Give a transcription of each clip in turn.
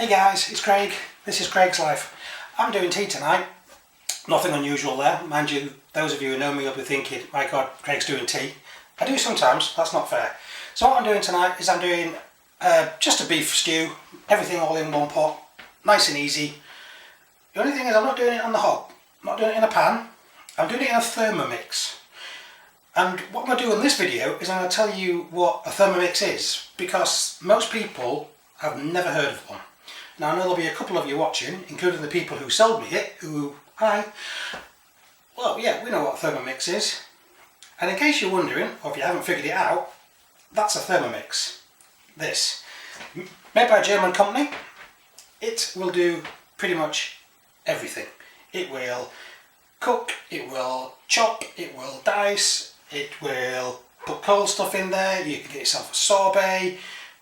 Hey guys, it's Craig. This is Craigslife. I'm doing tea tonight. Nothing unusual there. Mind you, those of you who know me will be thinking, my God, Craig's doing tea. I do sometimes, that's not fair. So what I'm doing tonight is I'm doing just a beef stew, everything all in one pot, nice and easy. The only thing is I'm not doing it on the hob, I'm not doing it in a pan, I'm doing it in a Thermomix. And what I'm going to do in this video is I'm going to tell you what a Thermomix is, because most people have never heard of one. Now I know there'll be a couple of you watching, including the people who sold me it, well yeah, we know what a Thermomix is. And in case you're wondering, or if you haven't figured it out, that's a Thermomix. This. Made by a German company, it will do pretty much everything. It will cook, it will chop, it will dice, it will put cold stuff in there, you can get yourself a sorbet,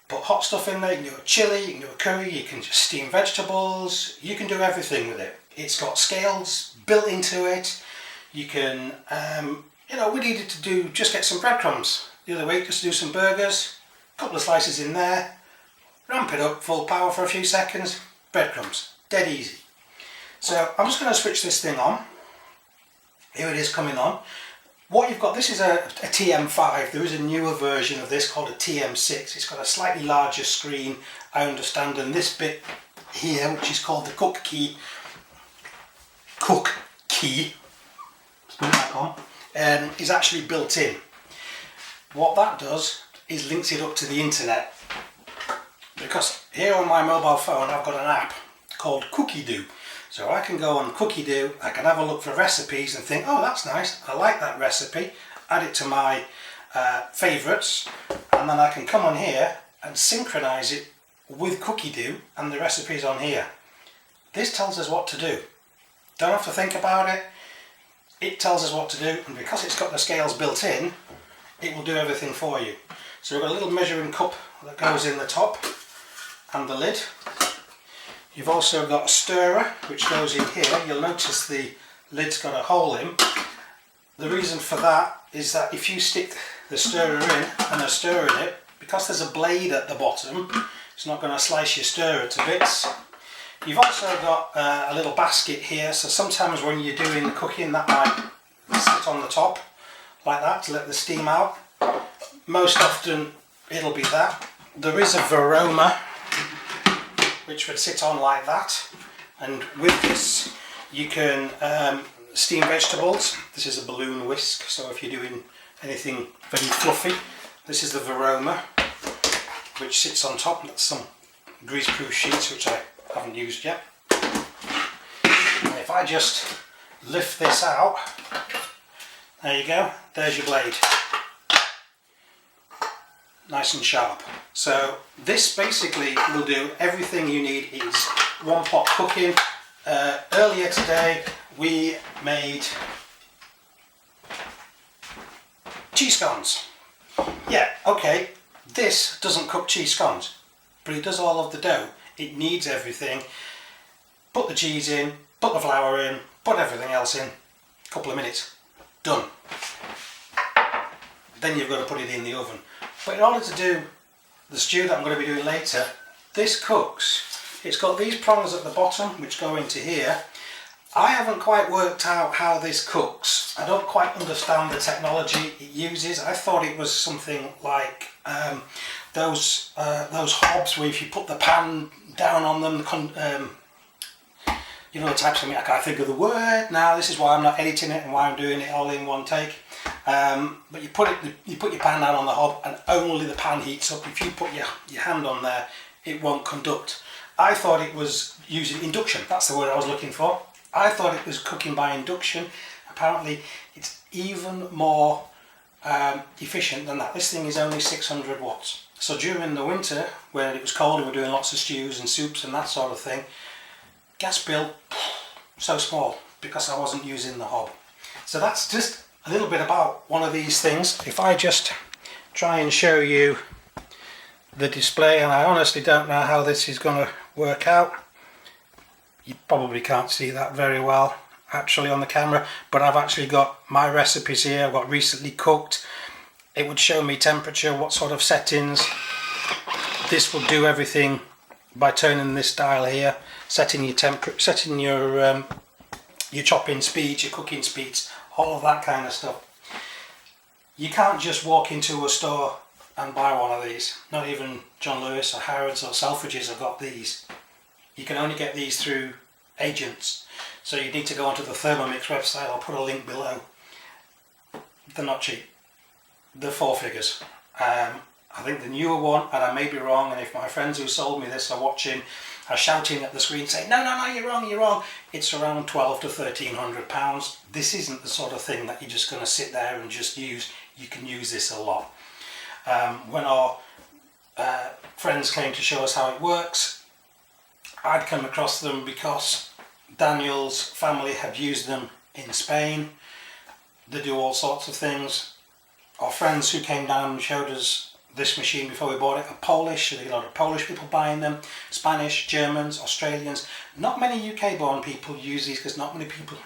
put hot stuff in there, you can do a chili, you can do a curry, you can just steam vegetables, you can do everything with it. It's got scales built into it. You can, we needed to just get some breadcrumbs the other week, just to do some burgers, a couple of slices in there, ramp it up full power for a few seconds, breadcrumbs, dead easy. So I'm just going to switch this thing on. Here it is coming on. What you've got, this is a TM5, there is a newer version of this called a TM6. It's got a slightly larger screen, I understand, and this bit here, which is called the cook key, is actually built in. What that does is links it up to the internet, because here on my mobile phone I've got an app called Cookie Do. So I can go on Cookie Do, I can have a look for recipes and think, oh that's nice, I like that recipe, add it to my favourites, and then I can come on here and synchronise it with Cookie Do and the recipes on here. This tells us what to do. Don't have to think about it, it tells us what to do, and because it's got the scales built in, it will do everything for you. So we've got a little measuring cup that goes in the top and the lid. You've also got a stirrer which goes in here. You'll notice the lid's got a hole in. The reason for that is that if you stick the stirrer in and a stir in it, because there's a blade at the bottom, it's not going to slice your stirrer to bits. You've also got a little basket here, so sometimes when you're doing the cooking that might sit on the top like that to let the steam out. Most often it'll be that. There is a Varoma which would sit on like that, and with this you can steam vegetables. This is a balloon whisk, so if you're doing anything very fluffy, this is the Varoma which sits on top. That's some greaseproof sheets which I haven't used yet. And if I just lift this out, there you go, there's your blade. Nice and sharp. So this basically will do everything you need. It's one pot cooking. Earlier today we made cheese scones. Yeah, okay, this doesn't cook cheese scones, but it does all of the dough. It needs everything. Put the cheese in, put the flour in, put everything else in, a couple of minutes, done. Then you've got to put it in the oven. But in order to do the stew that I'm going to be doing later, this cooks. It's got these prongs at the bottom which go into here. I haven't quite worked out how this cooks. I don't quite understand the technology it uses. I thought it was something like those hobs where if you put the pan down on them, you know, the types of meat. I can't think of the word now. This is why I'm not editing it and why I'm doing it all in one take. But you put your pan down on the hob and only the pan heats up. If you put your hand on there, it won't conduct. I thought it was using induction. That's the word I was looking for. I thought it was cooking by induction. Apparently it's even more efficient than that. This thing is only 600 watts. So during the winter when it was cold and we were doing lots of stews and soups and that sort of thing, gas bill so small because I wasn't using the hob. So that's just a little bit about one of these things. If I just try and show you the display, and I honestly don't know how this is going to work out. You probably can't see that very well actually on the camera, but I've actually got my recipes here. I've got recently cooked. It would show me temperature, what sort of settings. This will do everything by turning this dial here, setting your setting your chopping speeds, your cooking speeds, all of that kind of stuff. You can't just walk into a store and buy one of these. Not even John Lewis or Harrods or Selfridges have got these. You can only get these through agents. So you need to go onto the Thermomix website. I'll put a link below. They're not cheap. They're 4 figures. I think the newer one, and I may be wrong, and if my friends who sold me this are watching, are shouting at the screen saying, no, you're wrong, you're wrong. It's around £1,200 to £1,300. This isn't the sort of thing that you're just going to sit there and just use. You can use this a lot. When our friends came to show us how it works, I'd come across them because Daniel's family had used them in Spain. They do all sorts of things. Our friends who came down and showed us this machine before we bought it are Polish, so there's a lot of Polish people buying them, Spanish, Germans, Australians. Not many UK born people use these because not many people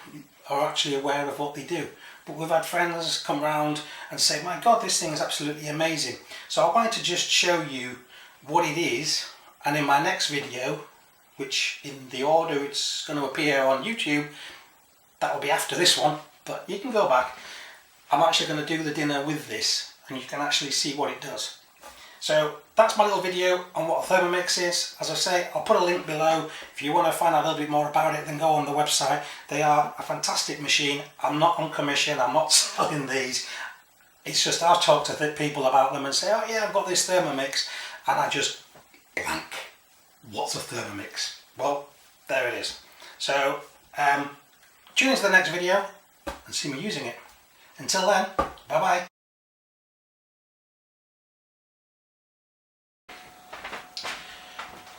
are actually aware of what they do. But we've had friends come round and say, my God, this thing is absolutely amazing. So I wanted to just show you what it is, and in my next video, which in the order it's going to appear on YouTube, that will be after this one, but you can go back. I'm actually going to do the dinner with this, and you can actually see what it does. So that's my little video on what a Thermomix is. As I say, I'll put a link below. If you want to find out a little bit more about it, then go on the website. They are a fantastic machine. I'm not on commission, I'm not selling these. It's just I've talked to people about them and say, oh yeah, I've got this Thermomix, and I just blank. What's a Thermomix? Well, there it is. So tune into the next video and see me using it. Until then, bye bye.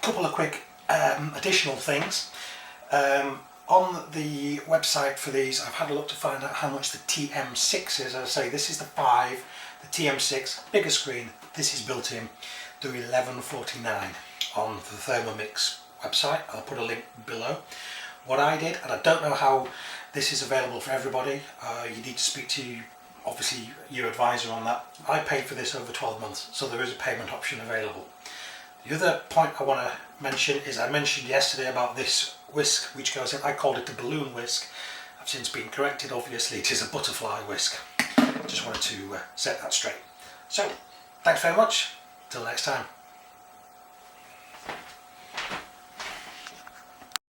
Couple of quick additional things. On the website for these, I've had a look to find out how much the TM6 is. As I say, this is the 5, the TM6, bigger screen. This is built in. They're $11.49 on the Thermomix website. I'll put a link below. What I did, and I don't know how this is available for everybody, you need to speak to obviously your advisor on that. I paid for this over 12 months, so there is a payment option available. The other point I want to mention is I mentioned yesterday about this whisk which goes in. I called it the balloon whisk. I've since been corrected, obviously it is a butterfly whisk. Just wanted to set that straight. So, thanks very much. Till next time.